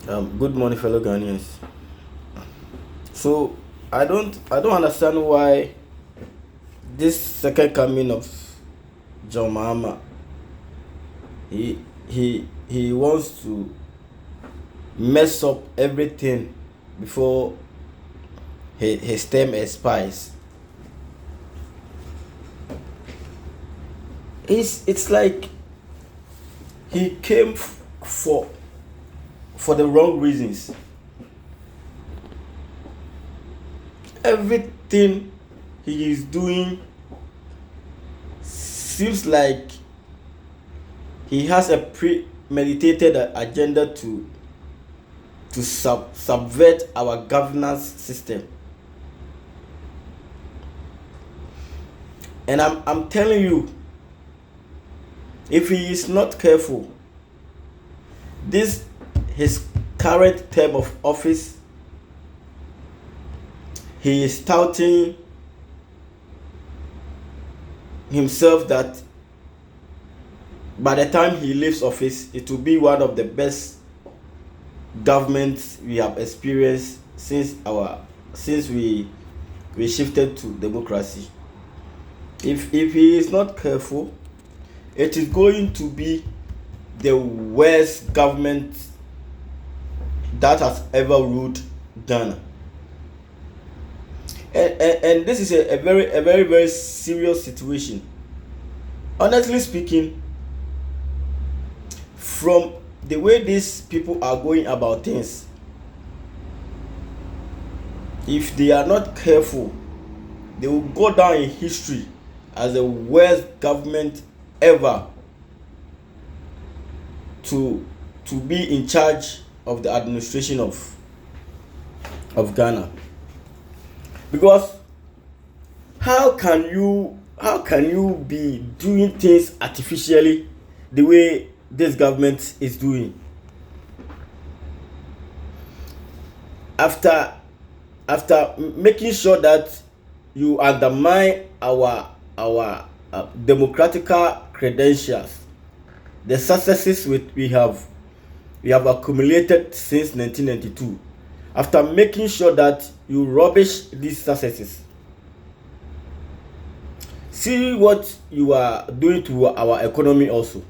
Good morning, fellow Ghanaians. So I don't understand why this second coming of John Mahama he wants to mess up everything before his term expires. It's like he came for the wrong reasons. Everything he is doing seems like he has a premeditated agenda to subvert our governance system. And I'm telling you, if he is not careful, this his current term of office, he is touting himself that by the time he leaves office, it will be one of the best governments we have experienced since we shifted to democracy. If he is not careful, it is going to be the worst government that has ever ruled Ghana. And this is a very serious situation. Honestly speaking, from the way these people are going about things, if they are not careful, they will go down in history as the worst government ever to be in charge of the administration of Ghana. Because how can you be doing things artificially the way this government is doing? After making sure that you undermine our democratical credentials, the successes we have accumulated since 1992, after making sure that you rubbish these successes, see what you are doing to our economy also.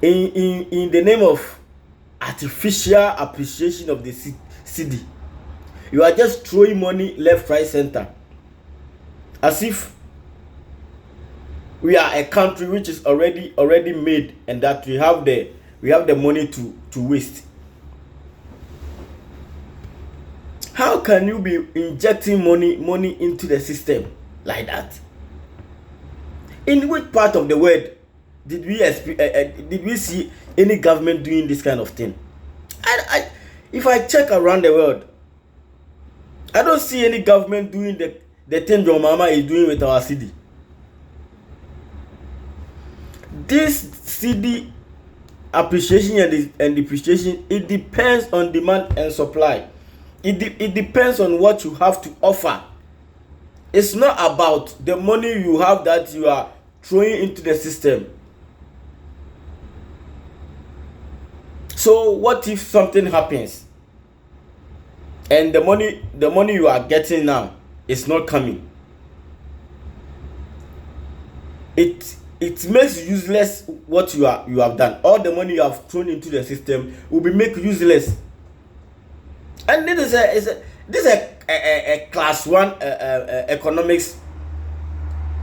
In the name of artificial appreciation of the cedi, you are just throwing money left, right, center, as if we are a country which is already made, and that we have the money to waste. How can you be injecting money into the system like that? In which part of the world did we see any government doing this kind of thing? If I check around the world, I don't see any government doing the thing John Mahama is doing with our cedi. This cedi appreciation and depreciation, it depends on demand and supply. It depends on what you have to offer. It's not about the money you have that you are throwing into the system. So what if something happens and the money you are getting now is not coming? It makes useless what you have done. All the money you have thrown into the system will be made useless. And this is a class one economics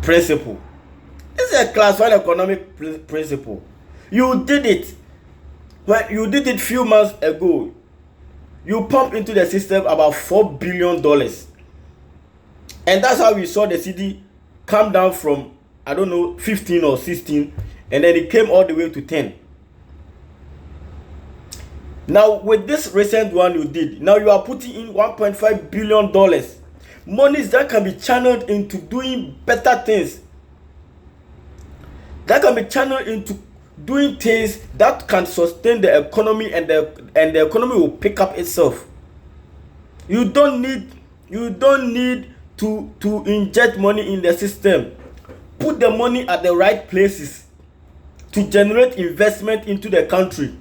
principle. This is a class one economic principle. You did it when you did it few months ago. You pumped into the system about $4 billion, and that's how we saw the cedi come down from, I don't know, 15 or 16, and then it came all the way to 10. Now with this recent one you did, now you are putting in $1.5 billion, monies that can be channeled into doing better things, that can be channeled into doing things that can sustain the economy, and the economy will pick up itself. You don't need to inject money in the system. Put the money at the right places to generate investment into the country.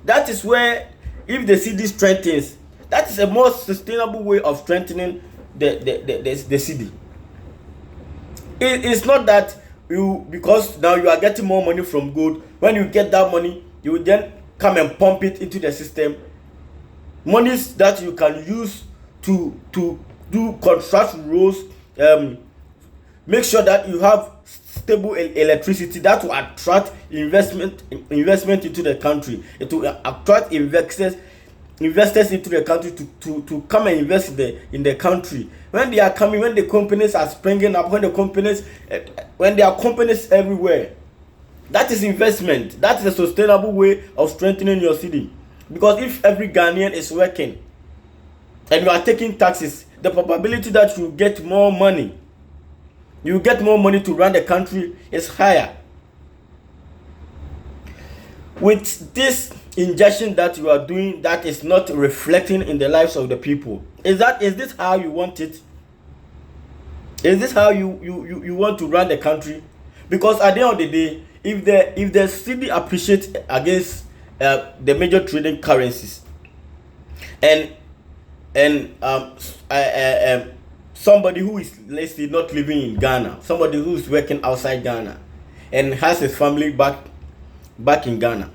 That is where, if the city strengthens, that is a more sustainable way of strengthening the city. It's not that you, because now you are getting more money from gold. When you get that money, you will then come and pump it into the system. Monies that you can use to do construct roads, make sure that you have stable electricity that will attract investment into the country. It will attract investors into the country to come and invest in the country. When they are coming, when the companies are springing up, when there are companies everywhere, that is investment. That is a sustainable way of strengthening your city. Because if every Ghanaian is working and you are taking taxes, the probability that you get more money, to run the country is higher. With this injection that you are doing, that is not reflecting in the lives of the people. Is this how you want it? Is this how you want to run the country? Because at the end of the day, if the city appreciates against the major trading currencies, and somebody who is, let's say, not living in Ghana, somebody who is working outside Ghana and has his family back in Ghana,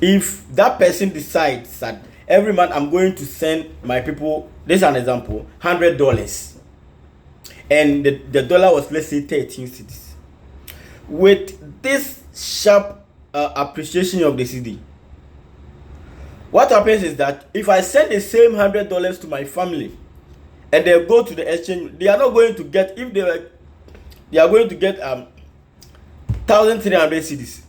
if that person decides that every month I'm going to send my people, this is an example, $100, and the dollar was, let's say, 13 cedis. With this sharp appreciation of the cedi, what happens is that if I send the same $100 to my family and they go to the exchange, they are not going to get, if they are going to get 1,300 cedis.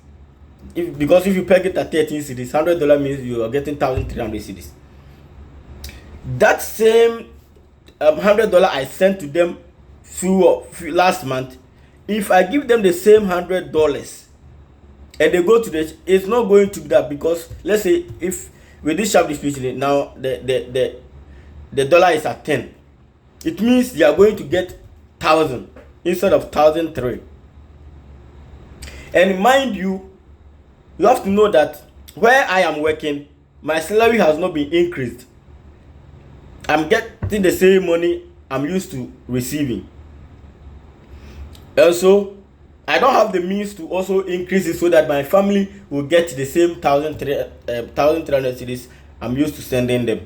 Because if you peg it at 13 cedis, $100 means you are getting 1,300 cedis. That same $100 I sent to them through last month, if I give them the same $100 and they go to it's not going to be that, because let's say if with this sharp distribution now the dollar is at 10, it means they are going to get 1,000 instead of 1,003. And mind you have to know that where I am working, my salary has not been increased. I'm getting the same money I'm used to receiving. Also, I don't have the means to also increase it so that my family will get the same 1,300 cedis I'm used to sending them.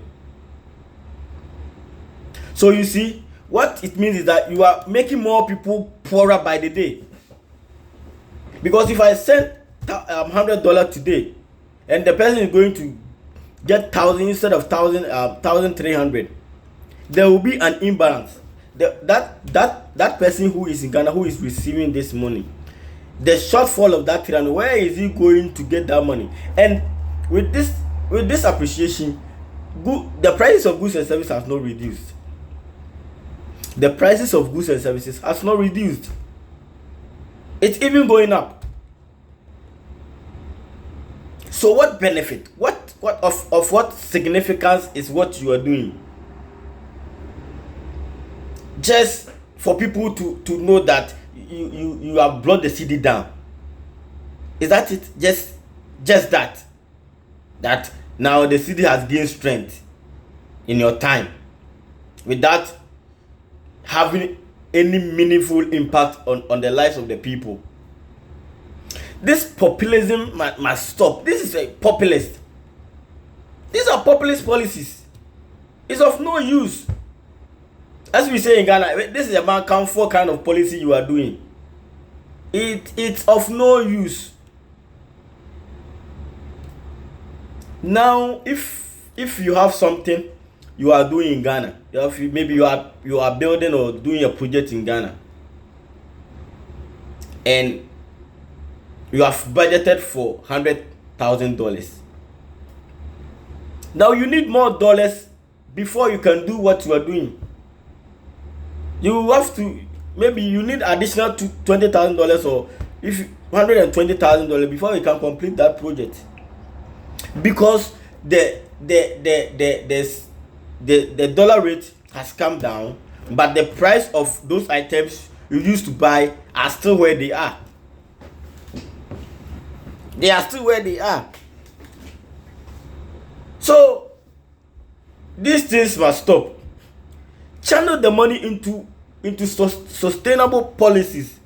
So you see, what it means is that you are making more people poorer by the day. Because if I send $100 today, and the person is going to get 1,000 instead of 1,300, there will be an imbalance. That person who is in Ghana, who is receiving this money, the shortfall of that 300, where is he going to get that money? And with this appreciation, the prices of goods and services has not reduced. The prices of goods and services has not reduced. It's even going up. So what benefit? What significance is what you are doing? Just for people to know that you have brought the city down. Is that it? Just that now the city has gained strength in your time without having any meaningful impact on the lives of the people. This populism must stop. This is a populist. These are populist policies. It's of no use. As we say in Ghana, this is a man comfort kind of policy you are doing. It's of no use. Now, if you have something you are doing in Ghana, maybe you are building or doing a project in Ghana, and you have budgeted for $100,000. Now you need more dollars before you can do what you are doing. You have to, maybe you need additional $20,000 or if $120,000 before you can complete that project, because the dollar rate has come down, but the price of those items you used to buy are still where they are. They are still where they are. So these things must stop. Channel the money into sustainable policies,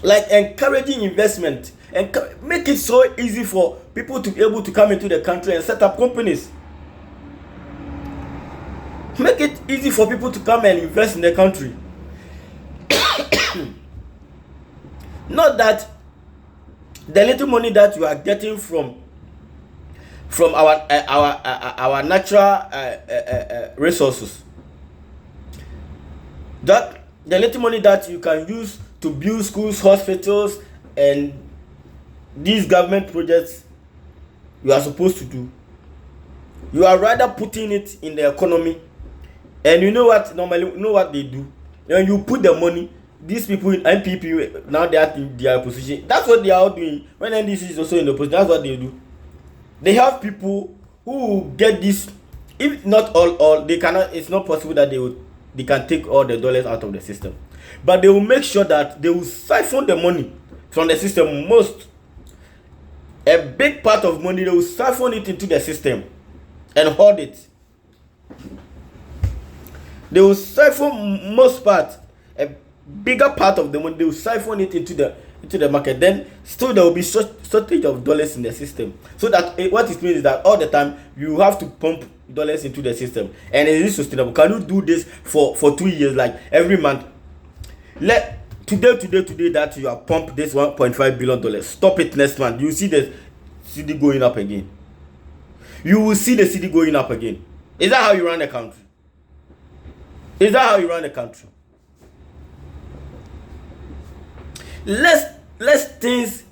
like encouraging investment, and make it so easy for people to be able to come into the country and set up companies. Make it easy for people to come and invest in the country. Not that the little money that you are getting from our natural resources, that the little money that you can use to build schools, hospitals, and these government projects you are supposed to do, you are rather putting it in the economy. And you know what they do? When you put the money, these people in NPP, now they are in their position. That's what they are doing. When NDC is also in the position, that's what they do. They have people who get this. If not all they cannot. It's not possible that they can take all the dollars out of the system, but they will make sure that they will siphon the money from the system. A big part of money, they will siphon it into the system and hold it. They will siphon most part, a bigger part of the money. They will siphon it into the market. Then still there will be shortage of dollars in the system. So that what it means is that all the time you have to pump dollars into the system, and it is sustainable. Can you do this for 2 years, like every month? Today that you have pumped this $1.5 billion, stop it next month. You see the CD going up again. You will see the CD going up again. Is that how you run the country? Is that how you run the country? Let things,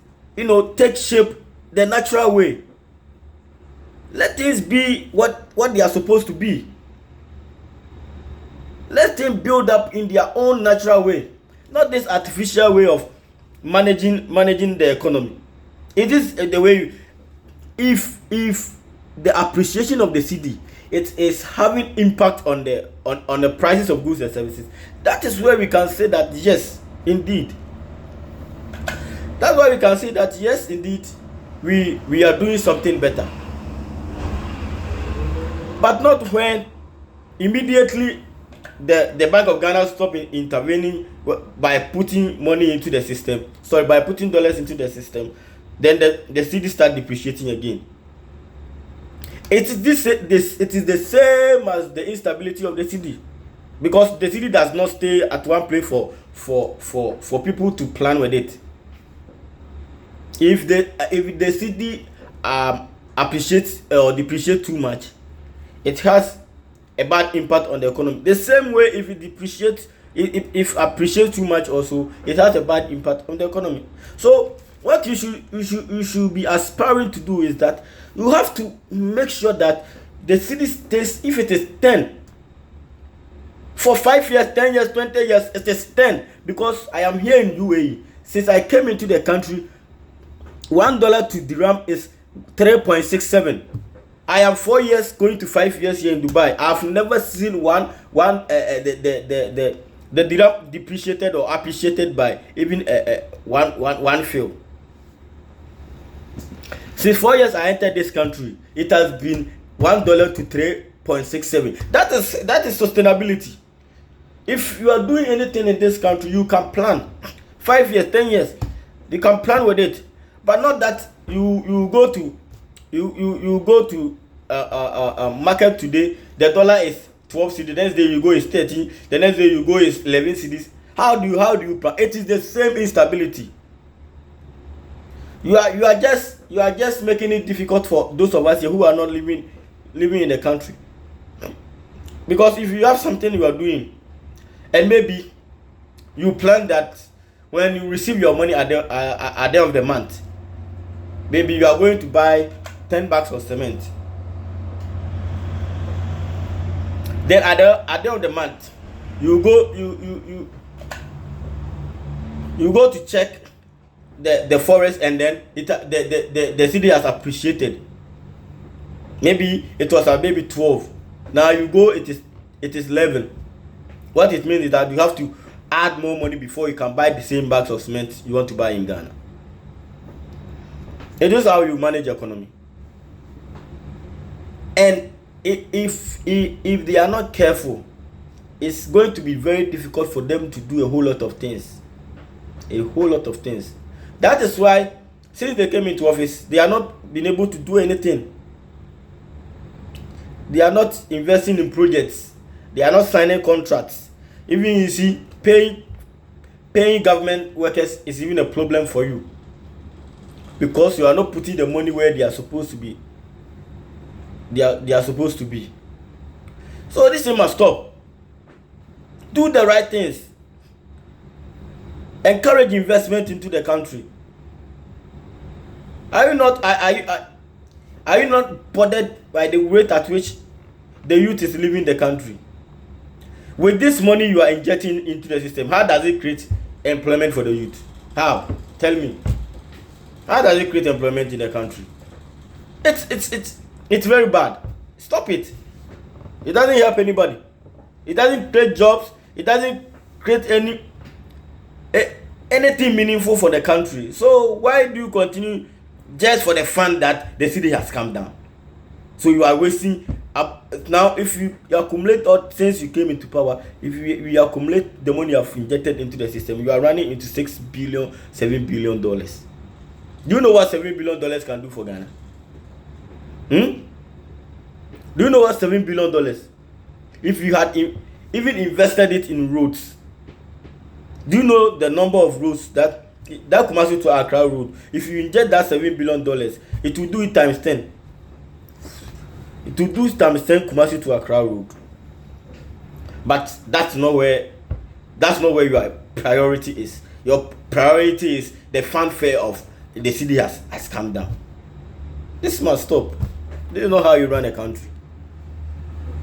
take shape the natural way. Let things be what they are supposed to be. Let things build up in their own natural way, not this artificial way of managing the economy. It is the way if the appreciation of the cedi, it is having impact on the prices of goods and services. That is where we can say that yes, indeed. That's why we can say that yes, indeed, we are doing something better. But not when immediately the Bank of Ghana stop intervening by putting money into the system. Sorry, by putting dollars into the system, then the cedi start depreciating again. It is the same as the instability of the cedi, because the cedi does not stay at one place for people to plan with it. If the cedi appreciates or depreciates too much, it has a bad impact on the economy. The same way, if it depreciates, if appreciates too much also, it has a bad impact on the economy. So what you should be aspiring to do is that you have to make sure that the cedi stays. If it is 10 for 5 years, 10 years, 20 years, it is 10. Because I am here in UAE. Since I came into the country, $1 to dirham is 3.67. I am 4 years going to 5 years here in Dubai. I've never seen the dirham depreciated or appreciated by even one fil. Since 4 years I entered this country, it has been $1 to 3.67. That is sustainability. If you are doing anything in this country, you can plan 5 years, 10 years. You can plan with it, but not that you go to market today. The dollar is 12 cedis. The next day you go is 30. The next day you go is 11 cedis. How do you plan? It is the same instability. You are just making it difficult for those of us here who are not living in the country. Because if you have something you are doing, and maybe you plan that when you receive your money at the end of the month, maybe you are going to buy 10 bags of cement. Then at the end of the month, you go to check the forest, and then the cedi has appreciated. Maybe it was at maybe 12. Now you go, it is 11. What it means is that you have to add more money before you can buy the same bags of cement you want to buy in Ghana. It is how you manage economy. And if they are not careful, it's going to be very difficult for them to do a whole lot of things. A whole lot of things. That is why, since they came into office, they are not been able to do anything. They are not investing in projects. They are not signing contracts. Even you see, paying government workers is even a problem for you, because you are not putting the money where they are supposed to be. They are supposed to be. So this thing must stop. Do the right things. Encourage investment into the country. Are you not bothered by the rate at which the youth is leaving the country? With this money you are injecting into the system, how does it create employment for the youth? How? Tell me. How does it create employment in the country? It's very bad. Stop it. It doesn't help anybody. It doesn't create jobs. It doesn't create anything meaningful for the country. So why do you continue just for the fun that the city has come down? So you are wasting now. If you accumulate all since you came into power, if you accumulate the money you have injected into the system, you are running into $7 billion. Do you know what $7 billion can do for Ghana? Do you know what $7 billion? If you had even invested it in roads, do you know the number of roads that Kumasi to Accra road? If you inject that $7 billion, it will do it times 10. It will do it times 10 Kumasi to Accra road. But that's not where your priority is. Your priority is the fanfare of the city has come down. This must stop. This is not how you run a country.